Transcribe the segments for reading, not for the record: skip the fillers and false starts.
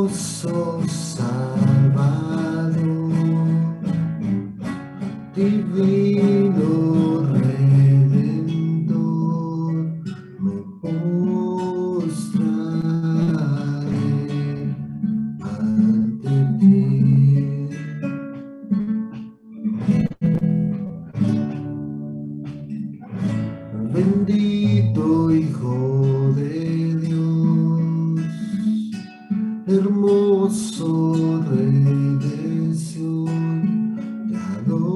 hermoso Salvador, divino Redentor, me postraré ante ti. Bendito Hijo de Dios, hermoso Rey de Sion, te adoraré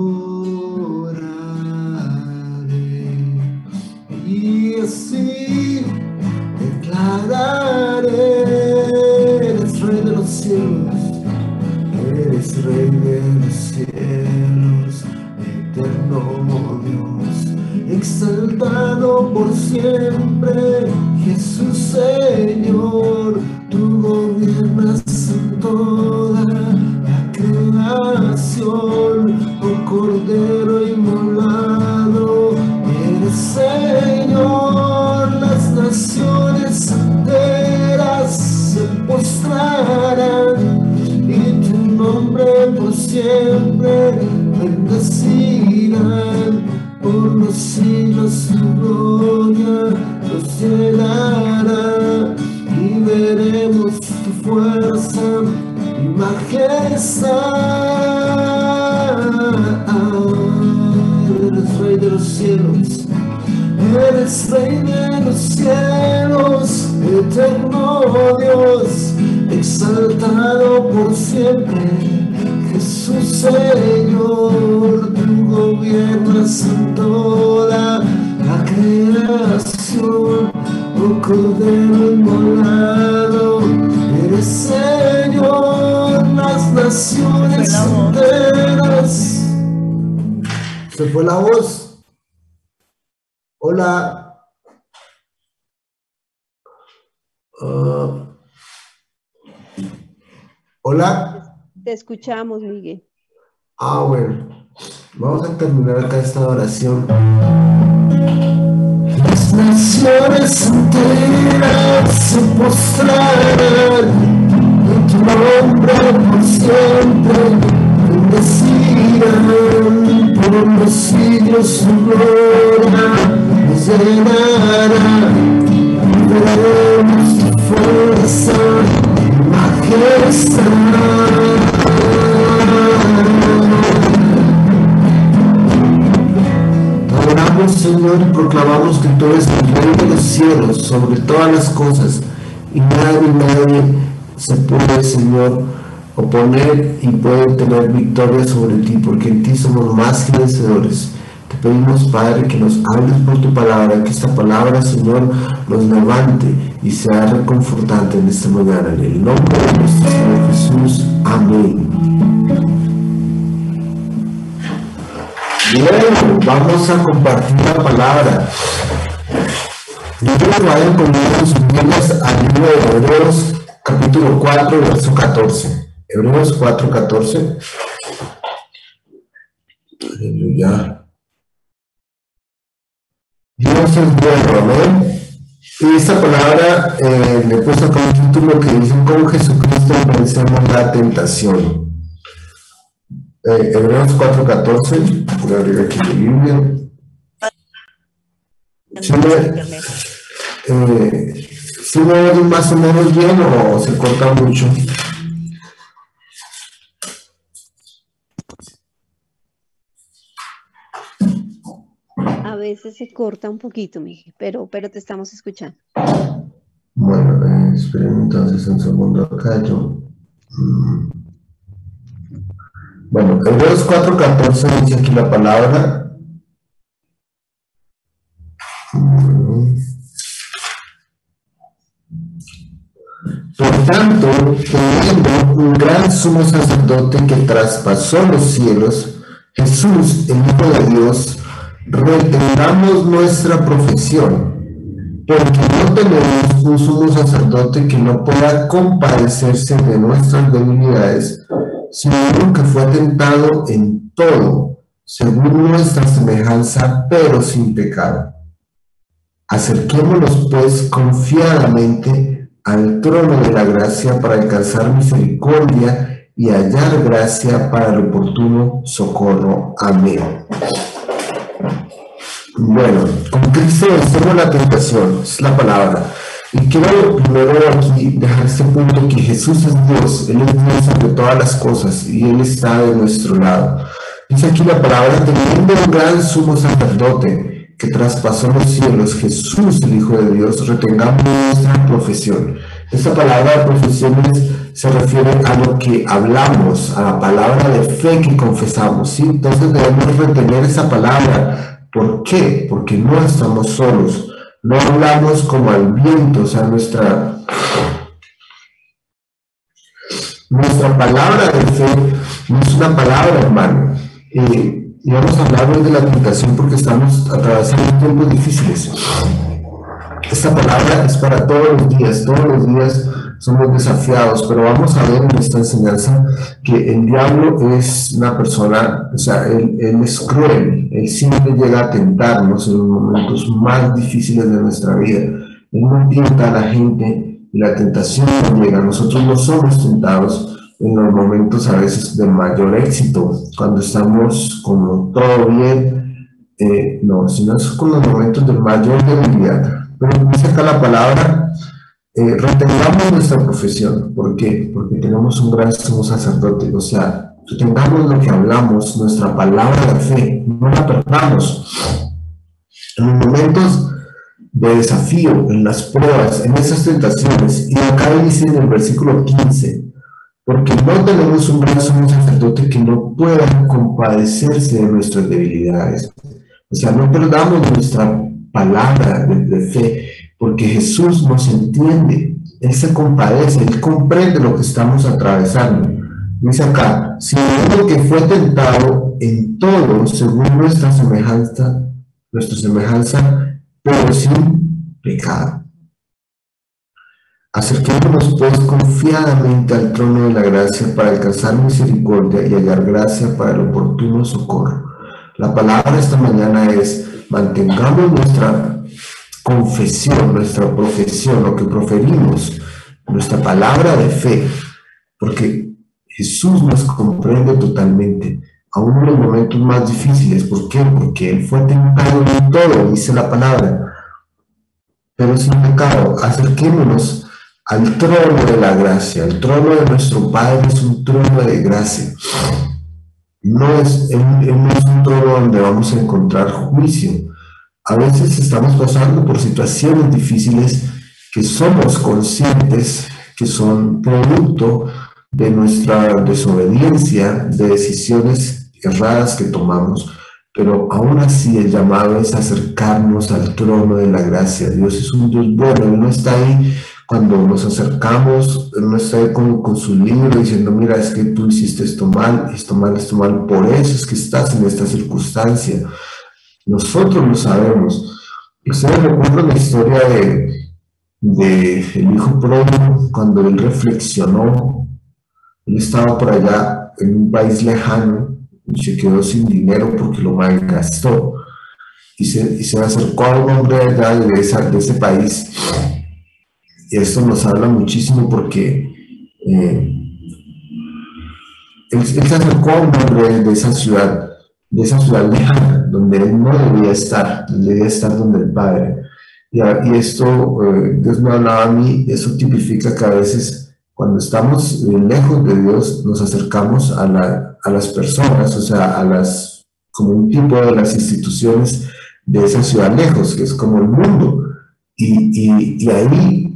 y así declararé: eres Rey de los cielos, eres Rey de los cielos, eterno Dios, exaltado por siempre, Jesús Señor, tú gobiernas en toda la creación, oh Cordero inmolado, eres Señor, las naciones enteras se postrarán y tu nombre por siempre bendecirán. Por los siglos su gloria nos llenará y veremos tu fuerza y majestad. Eres Rey de los cielos, eres Rey de los cielos, eterno Dios, exaltado por siempre, Jesús Señor, tú gobiernas en toda la creación, oh Cordero inmolado, eres Señor, las naciones enteras. ¿Se fue la voz? Hola. Hola. Te escuchamos, Miguel. Bueno. Vamos a terminar acá esta oración. Las naciones enteras se postrarán en tu nombre por siempre, bendecirán por los siglos su gloria nos llenará, veremos tu fuerza y majestad. Adoramos, Señor, y proclamamos que tú eres el Rey de los cielos sobre todas las cosas, y nadie se puede, Señor, oponer y puede tener victoria sobre ti, porque en ti somos más que vencedores. Te pedimos, Padre, que nos hables por tu palabra, que esta palabra, Señor, nos levante y sea reconfortante en esta mañana. En el nombre de nuestro Señor Jesús. Amén. Bueno, vamos a compartir la palabra. Yo quiero que vayan conmigo en sus Biblias al libro de Hebreos, capítulo 4, verso 14. Hebreos 4, 14. Aleluya. Dios es bueno, amén. Y esta palabra le he puesto acá un título que dice: ¿Cómo Jesucristo vencemos la tentación? Hebreos 4:14, voy a abrir aquí mi Biblia. ¿Sí me oyen más o menos bien o se corta mucho? A veces se corta un poquito, Miguel, pero te estamos escuchando. Bueno, esperen entonces un segundo acá yo. Bueno, Hebreos 4:14 dice aquí la palabra. Por tanto, teniendo un gran sumo sacerdote que traspasó los cielos, Jesús, el Hijo de Dios, retengamos nuestra profesión, porque no tenemos un sumo sacerdote que no pueda compadecerse de nuestras debilidades, sino uno que fue tentado en todo, según nuestra semejanza, pero sin pecado. Acerquémonos pues confiadamente al trono de la gracia para alcanzar misericordia y hallar gracia para el oportuno socorro. Amén. Bueno, con Cristo vencemos la tentación, es la palabra. Y quiero primero aquí dejar este punto que Jesús es Dios, Él es Dios sobre todas las cosas y Él está de nuestro lado. Dice aquí la palabra, teniendo un gran sumo sacerdote que traspasó los cielos, Jesús, el Hijo de Dios, retengamos nuestra profesión. Esta palabra de profesiones se refiere a lo que hablamos, a la palabra de fe que confesamos, ¿sí? Entonces debemos retener esa palabra. ¿Por qué? Porque no estamos solos. No hablamos como al viento, o sea, nuestra palabra de fe no es una palabra, hermano. Y vamos a hablar hoy de la tentación porque estamos atravesando tiempos difíciles. Esta palabra es para todos los días somos desafiados, pero vamos a ver en esta enseñanza que el diablo es una persona, o sea, él es cruel, él siempre llega a tentarnos en los momentos más difíciles de nuestra vida. Él no tienta a la gente y la tentación no llega. Nosotros no somos tentados en los momentos a veces de mayor éxito, cuando estamos como todo bien, no, sino es con los momentos de mayor debilidad. Pero dice acá la palabra, retengamos nuestra profesión. ¿Por qué? Porque tenemos un gran sumo sacerdote, o sea, retengamos lo que hablamos, nuestra palabra de fe, no la perdamos. En los momentos de desafío, en las pruebas, en esas tentaciones, y acá dice en el versículo 15, porque no tenemos un gran sumo sacerdote que no pueda compadecerse de nuestras debilidades. O sea, no perdamos nuestra palabra de fe, porque Jesús nos entiende, Él se compadece, Él comprende lo que estamos atravesando. Dice acá, sino que fue tentado en todo según nuestra semejanza, pero sin pecado. Acerquémonos pues confiadamente al trono de la gracia para alcanzar misericordia y hallar gracia para el oportuno socorro. La palabra esta mañana es, mantengamos nuestra confesión, nuestra profesión, lo que proferimos, nuestra palabra de fe, porque Jesús nos comprende totalmente, aún en los momentos más difíciles. ¿Por qué? Porque Él fue tentado en todo, dice la palabra, pero sin pecado. Acerquémonos al trono de la gracia. El trono de nuestro Padre es un trono de gracia. No es un trono donde vamos a encontrar juicio. A veces estamos pasando por situaciones difíciles que somos conscientes que son producto de nuestra desobediencia, de decisiones erradas que tomamos, pero aún así el llamado es acercarnos al trono de la gracia. Dios es un Dios bueno, Él no está ahí cuando nos acercamos, Él no está ahí con su libro diciendo, mira, es que tú hiciste esto mal, por eso es que estás en esta circunstancia. Nosotros lo sabemos. Ustedes recuerdan la historia de el hijo pródigo, cuando él reflexionó. Él estaba por allá en un país lejano y se quedó sin dinero porque lo malgastó. Y se acercó a un hombre allá de ese país. Y esto nos habla muchísimo porque él se acercó a un hombre de esa ciudad lejana, donde él no debía estar, debía estar donde el Padre. Y esto, Dios me hablaba a mí, eso tipifica que a veces cuando estamos lejos de Dios, nos acercamos a las personas, o sea, como un tipo de las instituciones de esa ciudad lejos, que es como el mundo. Y ahí,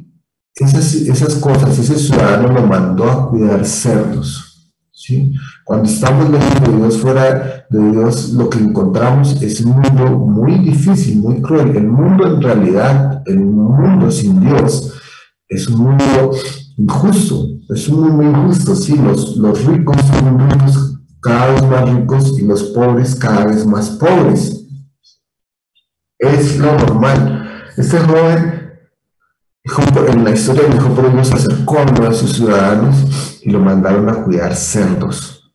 esas cosas, ese ciudadano lo mandó a cuidar cerdos. ¿Sí? Cuando estamos lejos de Dios, fuera de Dios, lo que encontramos es un mundo muy difícil, muy cruel. El mundo en realidad, el mundo sin Dios, es un mundo injusto, es un mundo injusto, sí, los ricos son ricos, cada vez más ricos, y los pobres cada vez más pobres. Es lo normal. Este joven, en la historia del hijo pródigo, se acercó a uno de sus ciudadanos y lo mandaron a cuidar cerdos.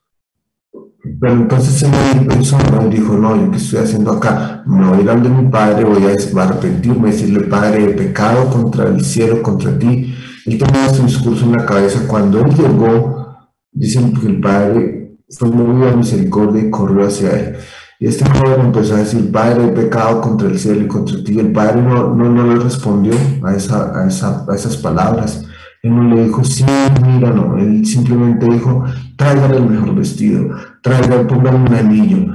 Pero entonces él pensó, no, y dijo, no, ¿yo qué estoy haciendo acá? Me voy a ir donde mi padre, voy a arrepentirme, decirle, Padre, he pecado contra el cielo, contra ti, Él tenía este discurso en la cabeza. Cuando él llegó, dicen que el padre fue movido a misericordia y corrió hacia él. Y este joven empezó a decir: Padre, he pecado contra el cielo y contra ti. El padre no le respondió a esas palabras. Él no le dijo: sí, mira, no. Él simplemente dijo: traigan el mejor vestido, traigan, pongan un anillo,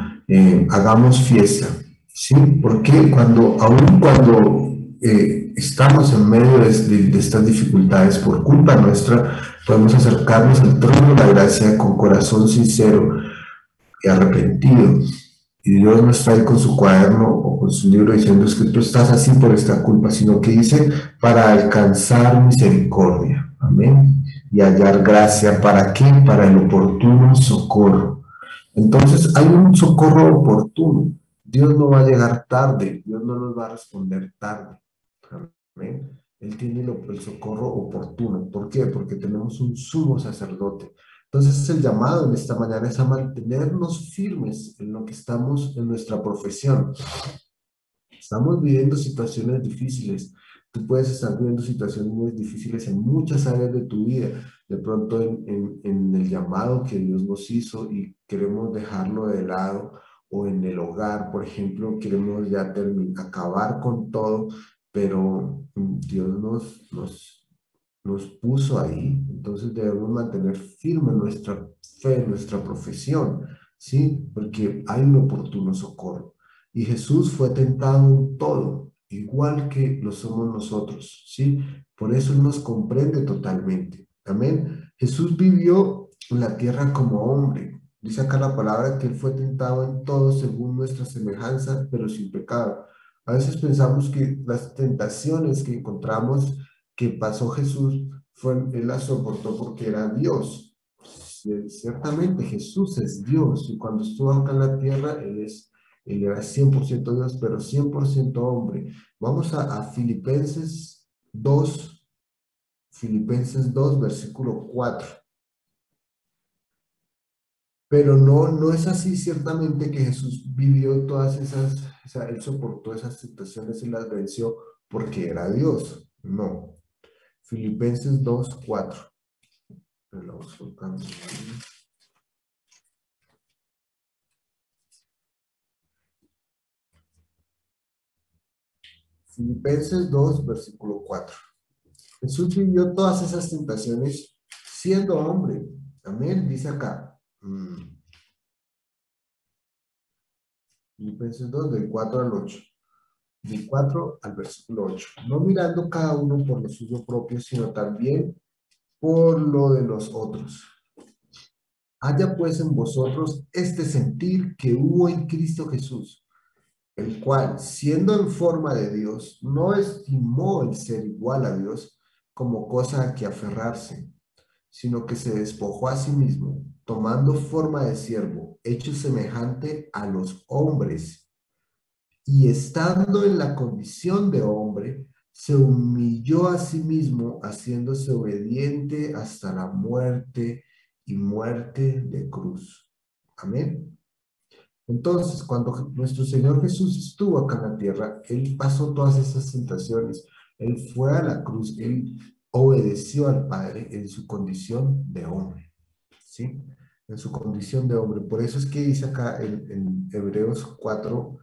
hagamos fiesta. ¿Sí? Porque aun cuando estamos en medio de estas dificultades por culpa nuestra, podemos acercarnos al trono de la gracia con corazón sincero y arrepentido. Y Dios no está ahí con su cuaderno o con su libro diciendo: es que tú estás así por esta culpa, sino que dice: para alcanzar misericordia. Amén. Y hallar gracia. ¿Para qué? Para el oportuno socorro. Entonces hay un socorro oportuno. Dios no va a llegar tarde. Dios no nos va a responder tarde. Amén. Él tiene el socorro oportuno. ¿Por qué? Porque tenemos un sumo sacerdote. Entonces el llamado en esta mañana es a mantenernos firmes en lo que estamos, en nuestra profesión. Estamos viviendo situaciones difíciles. Tú puedes estar viviendo situaciones muy difíciles en muchas áreas de tu vida. De pronto en el llamado que Dios nos hizo y queremos dejarlo de lado, o en el hogar, por ejemplo, queremos ya acabar con todo, pero Dios nos puso ahí. Entonces debemos mantener firme nuestra fe, nuestra profesión, ¿sí? Porque hay un oportuno socorro. Y Jesús fue tentado en todo, igual que lo somos nosotros, ¿sí? Por eso Él nos comprende totalmente. Amén. Jesús vivió en la tierra como hombre. Dice acá la palabra que Él fue tentado en todo según nuestra semejanza, pero sin pecado. A veces pensamos que las tentaciones que encontramos que pasó Jesús, Él las soportó porque era Dios. Ciertamente Jesús es Dios, y cuando estuvo acá en la tierra, Él era 100% Dios, pero 100% hombre. Vamos a Filipenses 2, versículo 4. Pero no es así ciertamente que Jesús vivió todas Él soportó esas situaciones y las venció porque era Dios. No. Filipenses 2, 4. Filipenses 2, versículo 4. Jesús vivió todas esas tentaciones siendo hombre. Amén, dice acá. Filipenses 2, del 4 al 8. Del 4 al versículo 8. No mirando cada uno por lo suyo propio, sino también por lo de los otros. Haya pues en vosotros este sentir que hubo en Cristo Jesús, el cual, siendo en forma de Dios, no estimó el ser igual a Dios como cosa a que aferrarse, sino que se despojó a sí mismo, tomando forma de siervo, hecho semejante a los hombres, y estando en la condición de hombre, se humilló a sí mismo, haciéndose obediente hasta la muerte y muerte de cruz. Amén. Entonces, cuando nuestro Señor Jesús estuvo acá en la tierra, Él pasó todas esas tentaciones. Él fue a la cruz, Él obedeció al Padre en su condición de hombre, ¿sí? En su condición de hombre. Por eso es que dice acá en Hebreos 4,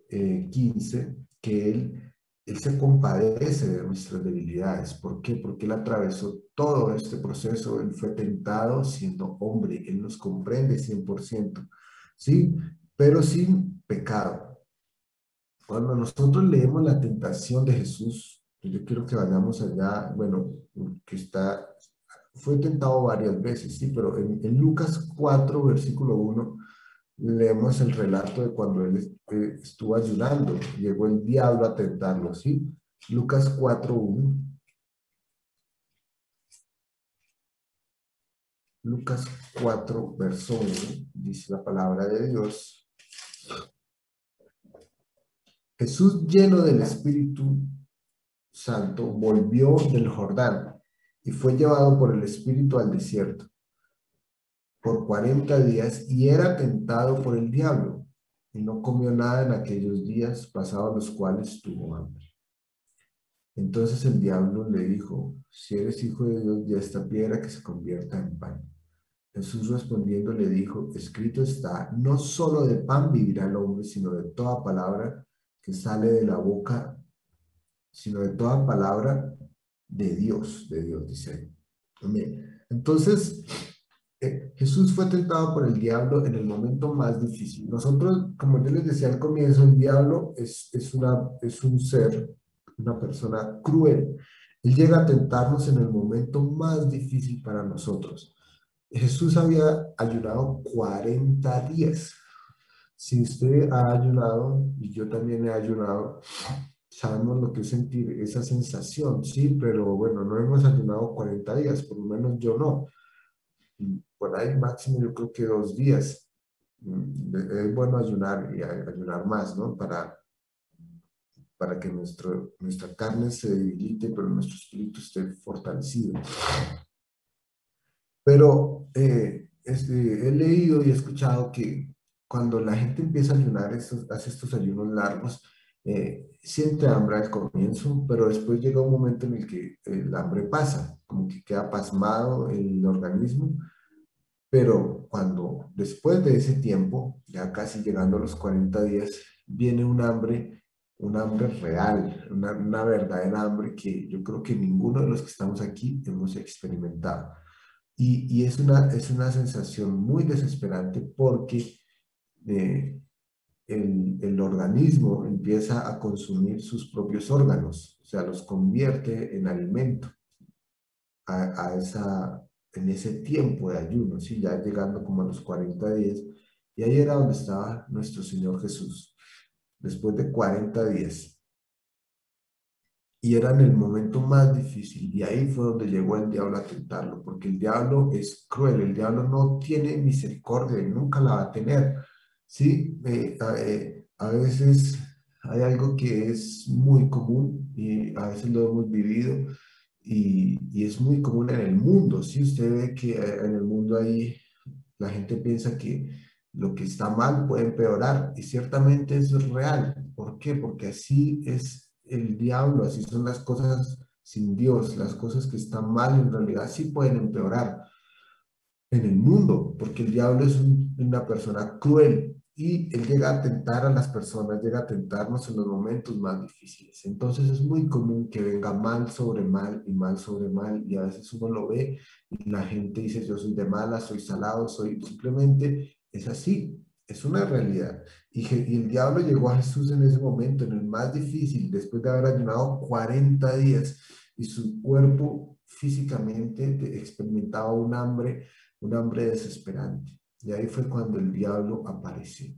15, que él se compadece de nuestras debilidades. ¿Por qué? Porque Él atravesó todo este proceso. Él fue tentado siendo hombre. Él nos comprende 100%, ¿sí? Pero sin pecado. Cuando nosotros leemos la tentación de Jesús, yo quiero que vayamos allá, bueno, fue tentado varias veces, sí, pero en Lucas 4, versículo 1, leemos el relato de cuando él estuvo ayunando, llegó el diablo a tentarlo, ¿sí? Lucas 4, 1. Lucas 4, verso 1, dice la palabra de Dios. Jesús, lleno del Espíritu Santo, volvió del Jordán y fue llevado por el Espíritu al desierto por 40 días y era tentado por el diablo y no comió nada en aquellos días pasados los cuales tuvo hambre. Entonces el diablo le dijo, si eres hijo de Dios, ya esta piedra que se convierta en pan. Jesús respondiendo le dijo, escrito está, no solo de pan vivirá el hombre, sino de toda palabra que sale de la boca, sino de toda palabra de Dios, dice ahí. Amén. Entonces, Jesús fue tentado por el diablo en el momento más difícil. Nosotros, como yo les decía al comienzo, el diablo es un ser, una persona cruel. Él llega a tentarnos en el momento más difícil para nosotros. Jesús había ayunado 40 días. Si usted ha ayunado, y yo también he ayunado, sabemos lo que es sentir esa sensación, sí, pero bueno, no hemos ayunado 40 días, por lo menos yo no. Por ahí máximo yo creo que 2 días. Es bueno ayunar y ayunar más, ¿no? Para que nuestra carne se debilite, pero nuestro espíritu esté fortalecido. Pero he leído y he escuchado que cuando la gente empieza a ayunar, hace estos ayunos largos, siente hambre al comienzo, pero después llega un momento en el que el hambre pasa, como que queda pasmado el organismo, pero cuando después de ese tiempo, ya casi llegando a los 40 días, viene un hambre real, una verdadera hambre que yo creo que ninguno de los que estamos aquí hemos experimentado. Y es una sensación muy desesperante porque eh, el organismo empieza a consumir sus propios órganos, o sea, los convierte en alimento en ese tiempo de ayuno, ¿sí? Ya llegando como a los 40 días. Y ahí era donde estaba nuestro Señor Jesús, después de 40 días. Y era en el momento más difícil, y ahí fue donde llegó el diablo a tentarlo, porque el diablo es cruel, el diablo no tiene misericordia y nunca la va a tener, ¿sí? A veces hay algo que es muy común y a veces lo hemos vivido y es muy común en el mundo, ¿sí? Usted ve que en el mundo ahí la gente piensa que lo que está mal puede empeorar y ciertamente eso es real. ¿Por qué? Porque así es el diablo, así son las cosas sin Dios, las cosas que están mal en realidad sí pueden empeorar en el mundo, porque el diablo es una persona cruel y él llega a tentar a las personas, llega a tentarnos en los momentos más difíciles. Entonces es muy común que venga mal sobre mal y mal sobre mal y a veces uno lo ve y la gente dice yo soy de mala, soy salado, soy simplemente es así. Es una realidad. Y el diablo llegó a Jesús en ese momento, en el más difícil, después de haber ayunado 40 días y su cuerpo físicamente experimentaba un hambre desesperante. Y ahí fue cuando el diablo apareció.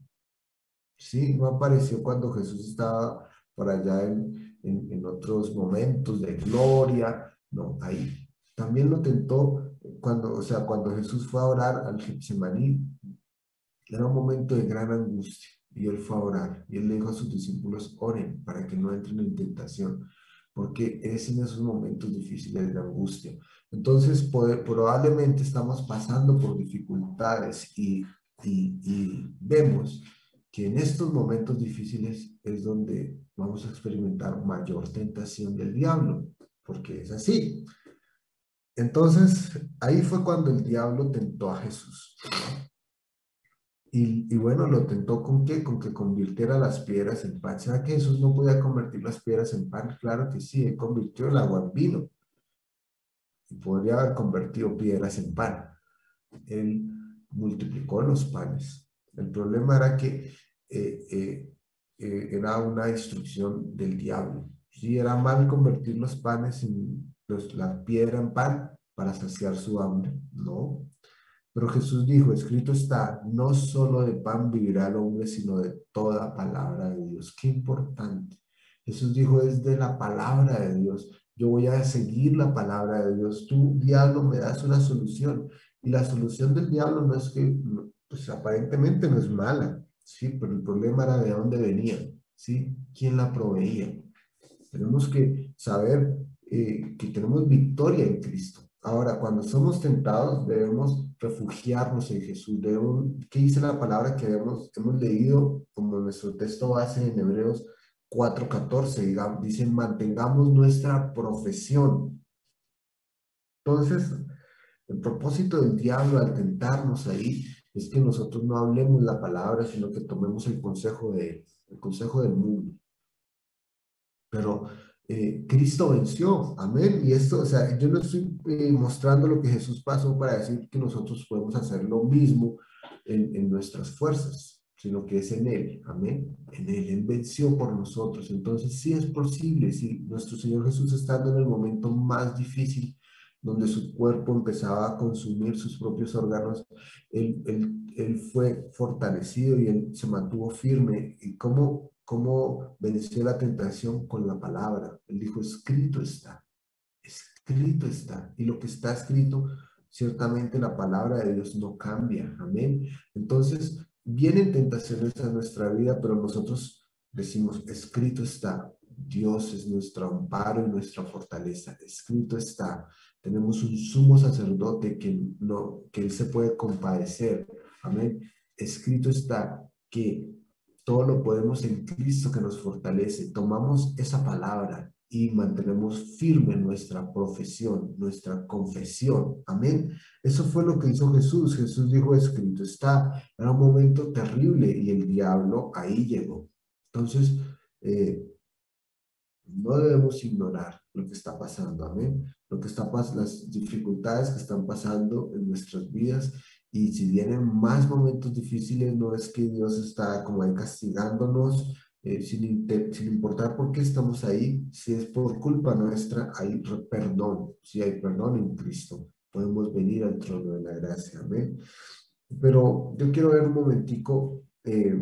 Sí, no apareció cuando Jesús estaba por allá en otros momentos de gloria, no, ahí. También lo tentó cuando, o sea, cuando Jesús fue a orar al Getsemaní, era un momento de gran angustia y él fue a orar y él le dijo a sus discípulos, oren para que no entren en tentación, porque es en esos momentos difíciles de angustia. Entonces, probablemente estamos pasando por dificultades y vemos que en estos momentos difíciles es donde vamos a experimentar mayor tentación del diablo, porque es así. Entonces, ahí fue cuando el diablo tentó a Jesús. Y bueno, lo tentó con qué? Con que convirtiera las piedras en pan. ¿Será que Jesús no podía convertir las piedras en pan? Claro que sí, él convirtió el agua en vino y podría haber convertido piedras en pan. Él multiplicó los panes. El problema era que era una instrucción del diablo. Sí, era mal convertir los panes la piedra en pan para saciar su hambre. No, pero Jesús dijo, escrito está, no solo de pan vivirá el hombre, sino de toda palabra de Dios. Qué importante. Jesús dijo, es de la palabra de Dios. Yo voy a seguir la palabra de Dios. Tú, diablo, me das una solución. Y la solución del diablo no es que, pues aparentemente no es mala, ¿sí? Pero el problema era de dónde venía, ¿sí? ¿Quién la proveía? Tenemos que saber que tenemos victoria en Cristo. Ahora, cuando somos tentados, debemos refugiarnos en Jesús. ¿Qué dice la palabra que hemos leído como nuestro texto base en Hebreos? 4:14, digamos, dicen, mantengamos nuestra profesión. Entonces, el propósito del diablo al tentarnos ahí es que nosotros no hablemos la palabra, sino que tomemos el consejo el consejo del mundo. Pero Cristo venció, amén. Y esto, o sea, yo no estoy mostrando lo que Jesús pasó para decir que nosotros podemos hacer lo mismo en nuestras fuerzas, sino que es en Él, amén. En Él, Él venció por nosotros. Entonces, sí es posible, si nuestro Señor Jesús estando en el momento más difícil, donde su cuerpo empezaba a consumir sus propios órganos, él fue fortalecido y él se mantuvo firme. ¿Y cómo venció la tentación? Con la palabra. Él dijo, escrito está, escrito está. Y lo que está escrito, ciertamente la palabra de Dios no cambia. Amén. Entonces, vienen tentaciones a nuestra vida, pero nosotros decimos, escrito está. Dios es nuestro amparo y nuestra fortaleza. Escrito está. Tenemos un sumo sacerdote que Él se puede compadecer. Amén. Escrito está que todo lo podemos en Cristo que nos fortalece. Tomamos esa palabra y mantenemos firme nuestra profesión, nuestra confesión. Amén. Eso fue lo que hizo Jesús. Jesús dijo, escrito está. Era un momento terrible y el diablo ahí llegó. Entonces, no debemos ignorar lo que está pasando, amén. Lo que está pasando, las dificultades que están pasando en nuestras vidas. Y si vienen más momentos difíciles, no es que Dios está como ahí castigándonos, sin importar por qué estamos ahí. Si es por culpa nuestra, hay perdón. Si hay perdón en Cristo, podemos venir al trono de la gracia, amén. Pero yo quiero ver un momentico qué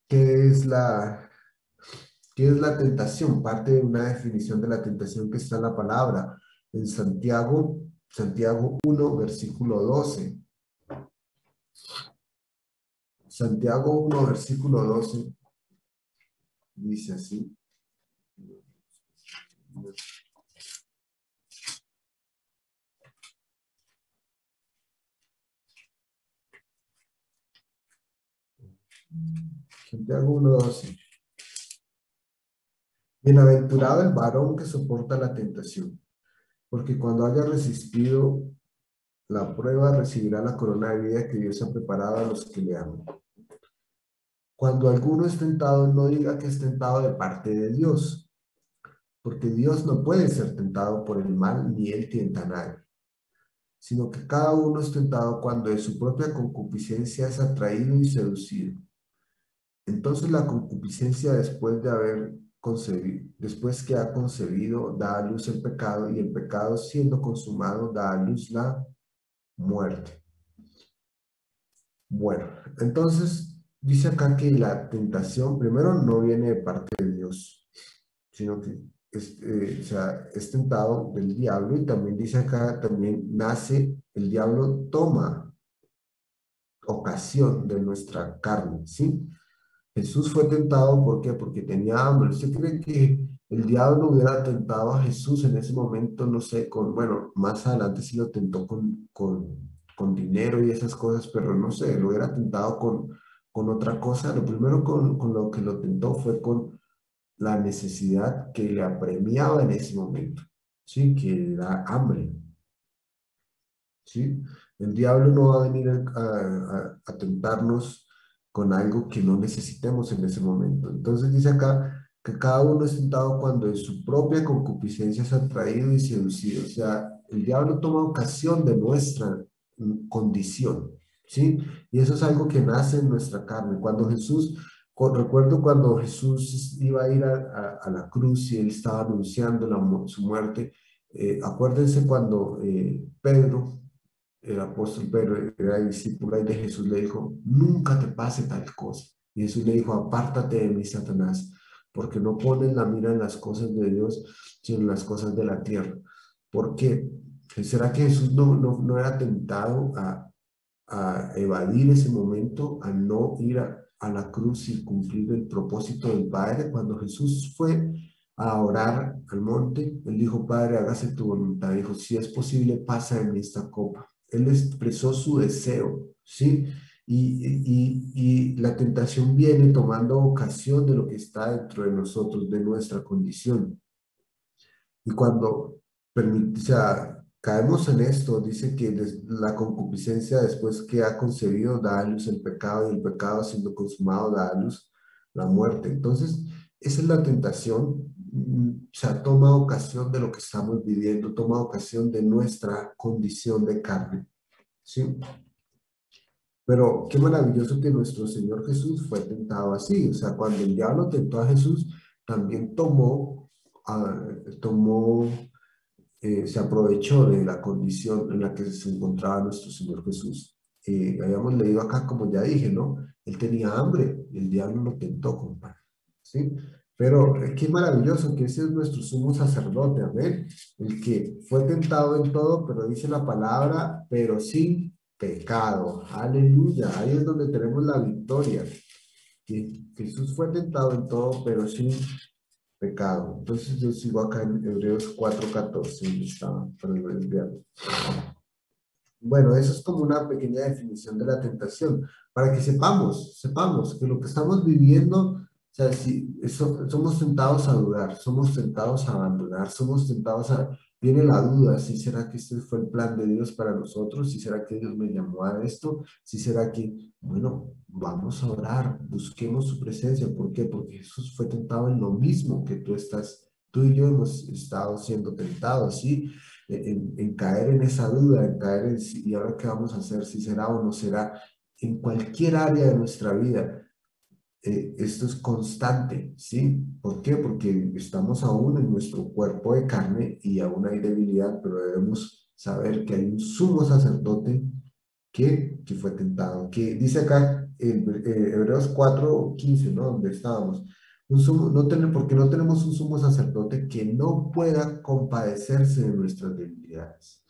es ¿qué es la tentación? Parte de una definición de la tentación que está en la palabra. En Santiago 1, versículo 12. Santiago 1, versículo 12, dice así. Santiago 1, 12. Bienaventurado el varón que soporta la tentación, porque cuando haya resistido la prueba recibirá la corona de vida que Dios ha preparado a los que le aman. Cuando alguno es tentado, no diga que es tentado de parte de Dios, porque Dios no puede ser tentado por el mal, ni él tienta a nadie, sino que cada uno es tentado cuando de su propia concupiscencia es atraído y seducido. Entonces la concupiscencia después que ha concebido, da a luz el pecado, y el pecado siendo consumado da a luz la muerte. Bueno, entonces dice acá que la tentación primero no viene de parte de Dios, sino que o sea, es tentado del diablo, y también dice acá, también el diablo toma ocasión de nuestra carne, ¿sí? Jesús fue tentado, ¿por qué? Porque tenía hambre. ¿Usted cree que el diablo hubiera tentado a Jesús en ese momento? No sé, bueno, más adelante sí lo tentó con dinero y esas cosas, pero no sé, lo hubiera tentado con otra cosa. Lo primero con lo que lo tentó fue con la necesidad que le apremiaba en ese momento, ¿sí? Que era hambre, ¿sí? El diablo no va a venir a tentarnos con algo que no necesitemos en ese momento. Entonces dice acá que cada uno es tentado cuando en su propia concupiscencia es atraído y seducido. O sea, el diablo toma ocasión de nuestra condición, ¿sí? Y eso es algo que nace en nuestra carne. Recuerdo cuando Jesús iba a ir a la cruz y él estaba anunciando su muerte. Acuérdense cuando Pedro, el apóstol Pedro, era discípulo de Jesús, le dijo, nunca te pase tal cosa. Y Jesús le dijo, apártate de mí, Satanás, porque no pones la mira en las cosas de Dios, sino en las cosas de la tierra. ¿Por qué? ¿Será que Jesús no era tentado a evadir ese momento, a no ir a la cruz y cumplir el propósito del Padre? Cuando Jesús fue a orar al monte, él dijo, Padre, hágase tu voluntad. Dijo, si es posible, pasa de mí esta copa. Él expresó su deseo, ¿sí? Y la tentación viene tomando ocasión de lo que está dentro de nosotros, de nuestra condición. Y cuando o sea, caemos en esto, dice que la concupiscencia después que ha concebido da a luz el pecado y el pecado siendo consumado da a luz la muerte. Entonces, esa es la tentación, o sea, toma ocasión de lo que estamos viviendo, toma ocasión de nuestra condición de carne, ¿sí? Pero qué maravilloso que nuestro Señor Jesús fue tentado así. O sea, cuando el diablo tentó a Jesús, también se aprovechó de la condición en la que se encontraba nuestro Señor Jesús. Habíamos leído acá, como ya dije, ¿no? Él tenía hambre y el diablo lo tentó, compadre. ¿Sí? Pero qué maravilloso que ese es nuestro sumo sacerdote, amén. El que fue tentado en todo, pero dice la palabra, pero sin pecado. Aleluya. Ahí es donde tenemos la victoria. Que Jesús fue tentado en todo, pero sin pecado. Entonces yo sigo acá en Hebreos 4:14, para no desviarme. Bueno, eso es como una pequeña definición de la tentación, para que sepamos que lo que estamos viviendo, o sea, si somos tentados a dudar, somos tentados a abandonar, somos tentados a... Viene la duda, si será que este fue el plan de Dios para nosotros, si será que Dios me llamó a esto, si será que, bueno, vamos a orar, busquemos su presencia. ¿Por qué? Porque Jesús fue tentado en lo mismo que tú y yo hemos estado siendo tentados, ¿sí? En caer en esa duda, en caer en y ahora qué vamos a hacer, si será o no será, en cualquier área de nuestra vida. Esto es constante, ¿sí? ¿Por qué? Porque estamos aún en nuestro cuerpo de carne y aún hay debilidad, pero debemos saber que hay un sumo sacerdote que fue tentado, que dice acá en Hebreos 4:15, ¿no? Donde estábamos. Porque no tenemos un sumo sacerdote que no pueda compadecerse de nuestras debilidades.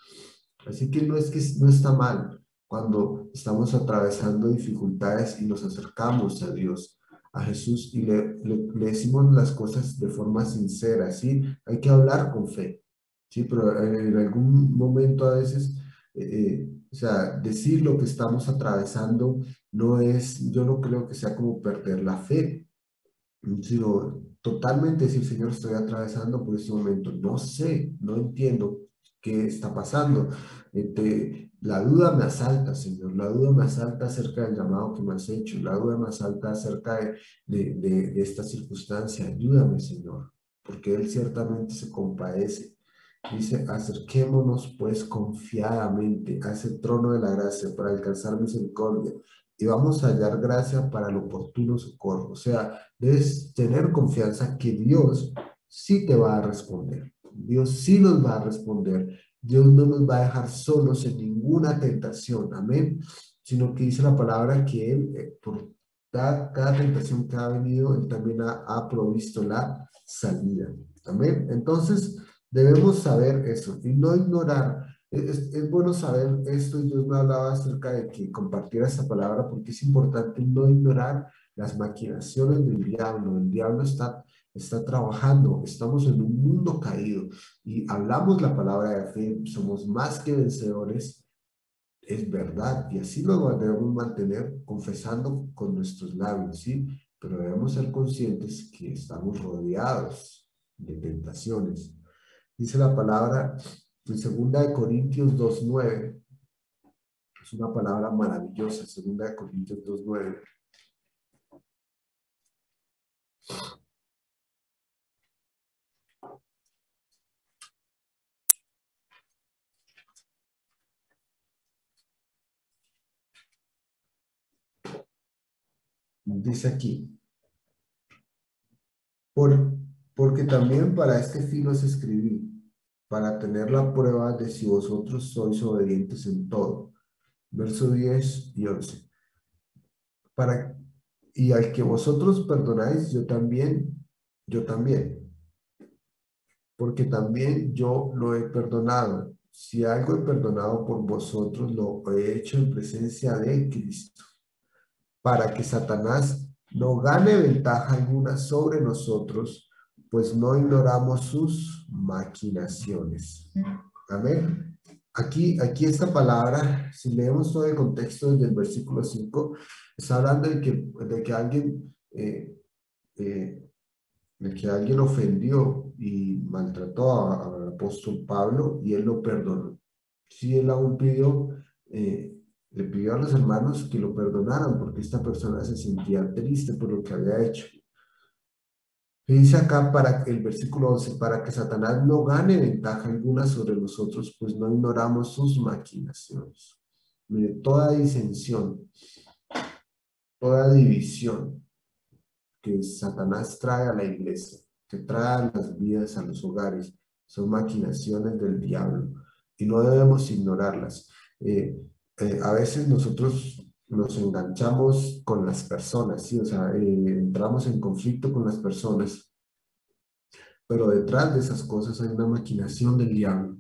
Así que no está mal cuando estamos atravesando dificultades y nos acercamos a Dios, a Jesús, y le decimos las cosas de forma sincera, ¿sí? Hay que hablar con fe, ¿sí? Pero en algún momento a veces, o sea, decir lo que estamos atravesando yo no creo que sea como perder la fe, sino totalmente decir, Señor, estoy atravesando por este momento, no sé, no entiendo qué está pasando. La duda me asalta, Señor, la duda me asalta acerca del llamado que me has hecho, la duda me asalta acerca de esta circunstancia. Ayúdame, Señor, porque Él ciertamente se compadece. Dice, acerquémonos pues confiadamente a ese trono de la gracia para alcanzar misericordia y vamos a hallar gracia para el oportuno socorro. O sea, debes tener confianza que Dios sí te va a responder. Dios sí nos va a responder. Dios no nos va a dejar solos en ninguna tentación. Amén. Sino que dice la palabra que Él, por cada tentación que ha venido, Él también ha provisto la salida. Amén. Entonces, debemos saber eso y no ignorar. Es bueno saber esto, y Dios me hablaba acerca de que compartiera esta palabra porque es importante no ignorar las maquinaciones del diablo. El diablo está trabajando, estamos en un mundo caído y hablamos la palabra de fe, somos más que vencedores, es verdad, y así lo debemos mantener confesando con nuestros labios, ¿sí? Pero debemos ser conscientes que estamos rodeados de tentaciones. Dice la palabra en 2 Corintios 2:9, es una palabra maravillosa, 2 Corintios 2:9. Dice aquí, porque también para este fin os escribí, para tener la prueba de si vosotros sois obedientes en todo. Verso 10 y 11. Para, y al que vosotros perdonáis, yo también, porque también yo lo he perdonado. Si algo he perdonado por vosotros, lo he hecho en presencia de Cristo, para que Satanás no gane ventaja alguna sobre nosotros, pues no ignoramos sus maquinaciones. Amén. aquí esta palabra, si leemos todo el contexto desde el versículo 5, está hablando de que alguien, eh, de que alguien ofendió y maltrató al apóstol Pablo y él lo perdonó. Sí, él aún le pidió a los hermanos que lo perdonaran porque esta persona se sentía triste por lo que había hecho. Y dice acá para el versículo 11, para que Satanás no gane ventaja alguna sobre nosotros, pues no ignoramos sus maquinaciones. Mire, toda disensión, toda división que Satanás trae a la iglesia, que trae a las vidas, a los hogares, son maquinaciones del diablo y no debemos ignorarlas. A veces nosotros nos enganchamos con las personas, ¿sí? O sea, entramos en conflicto con las personas, pero detrás de esas cosas hay una maquinación del diablo.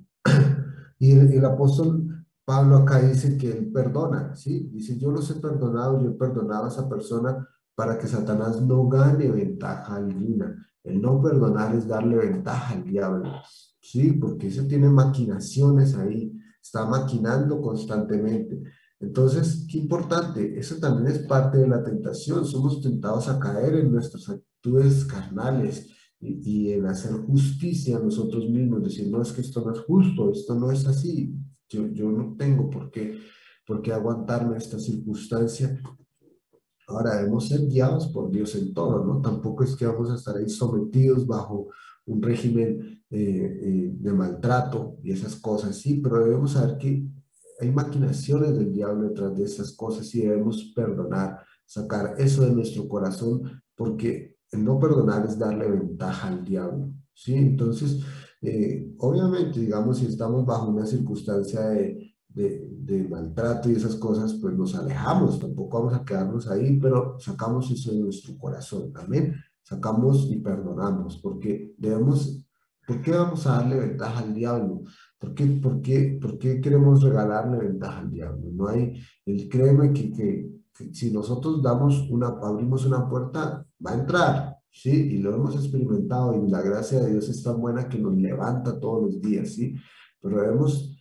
Y el apóstol Pablo acá dice que él perdona, ¿sí? Dice, yo los he perdonado, yo he perdonado a esa persona para que Satanás no gane ventaja alguna. El no perdonar es darle ventaja al diablo, ¿sí? Porque eso tiene maquinaciones ahí, está maquinando constantemente. Entonces, qué importante, eso también es parte de la tentación. Somos tentados a caer en nuestras actitudes carnales y en hacer justicia a nosotros mismos, decir, no, es que esto no es justo, esto no es así, yo no tengo por qué aguantarme esta circunstancia. Ahora debemos ser guiados por Dios en todo, ¿no? Tampoco es que vamos a estar ahí sometidos bajo un régimen de maltrato y esas cosas, sí, pero debemos saber que hay maquinaciones del diablo detrás de esas cosas y debemos perdonar, sacar eso de nuestro corazón, porque el no perdonar es darle ventaja al diablo, ¿sí? Entonces, obviamente, digamos, si estamos bajo una circunstancia de maltrato y esas cosas, pues nos alejamos, tampoco vamos a quedarnos ahí, pero sacamos eso de nuestro corazón, amén. Sacamos y perdonamos, porque ¿por qué vamos a darle ventaja al diablo? ¿Por qué queremos regalarle ventaja al diablo? No hay, créeme que si nosotros abrimos una puerta, va a entrar, ¿sí? Y lo hemos experimentado y la gracia de Dios es tan buena que nos levanta todos los días, ¿sí? Pero debemos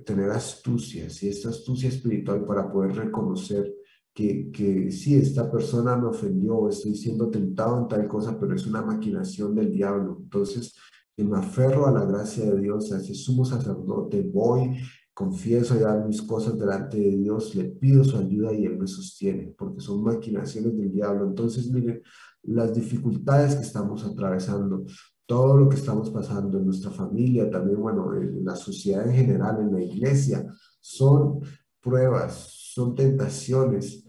tener astucia, ¿sí? Esta astucia espiritual para poder reconocer que sí, esta persona me ofendió, estoy siendo tentado en tal cosa, pero es una maquinación del diablo. Entonces, me aferro a la gracia de Dios, a ese sumo sacerdote, voy, confieso ya mis cosas delante de Dios, le pido su ayuda y Él me sostiene, porque son maquinaciones del diablo. Entonces, miren, las dificultades que estamos atravesando, todo lo que estamos pasando en nuestra familia, también, bueno, en la sociedad en general, en la iglesia, son pruebas, son tentaciones,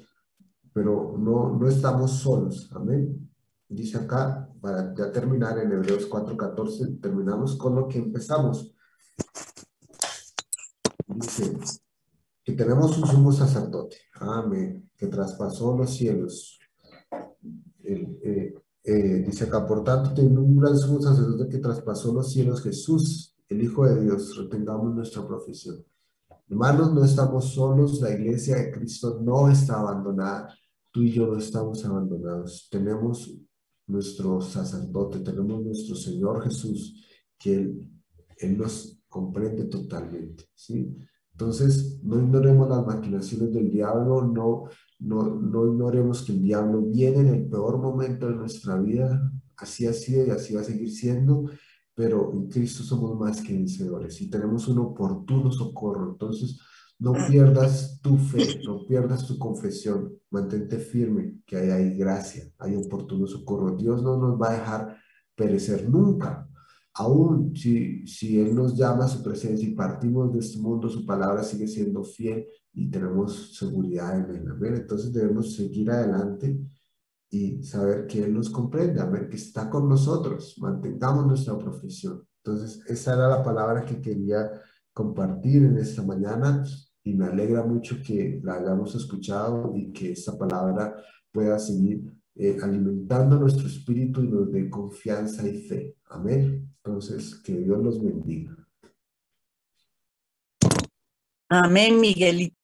pero no estamos solos. Amén. Dice acá, para ya terminar en Hebreos 4:14, terminamos con lo que empezamos. Dice que tenemos un sumo sacerdote, amén, que traspasó los cielos. El, dice acá, por tanto, teniendo un gran sumo sacerdote que traspasó los cielos, Jesús, el Hijo de Dios, retengamos nuestra profesión. Hermanos, no estamos solos, la iglesia de Cristo no está abandonada, tú y yo no estamos abandonados. Tenemos nuestro sacerdote, tenemos nuestro Señor Jesús, que Él nos comprende totalmente, ¿sí? Entonces, no ignoremos las maquinaciones del diablo, no ignoremos que el diablo viene en el peor momento de nuestra vida, así ha sido y así va a seguir siendo, pero en Cristo somos más que vencedores y tenemos un oportuno socorro. Entonces, no pierdas tu fe, no pierdas tu confesión, mantente firme, que hay gracia, hay oportuno socorro. Dios no nos va a dejar perecer nunca. Aún si Él nos llama a su presencia y partimos de este mundo, su palabra sigue siendo fiel y tenemos seguridad en Él. Amén. Entonces debemos seguir adelante y saber que Él nos comprende, a ver que está con nosotros, mantengamos nuestra profesión. Entonces, esa era la palabra que quería compartir en esta mañana y me alegra mucho que la hayamos escuchado y que esta palabra pueda seguir alimentando nuestro espíritu y nos dé confianza y fe. Amén. Entonces, que Dios los bendiga. Amén, Miguelito.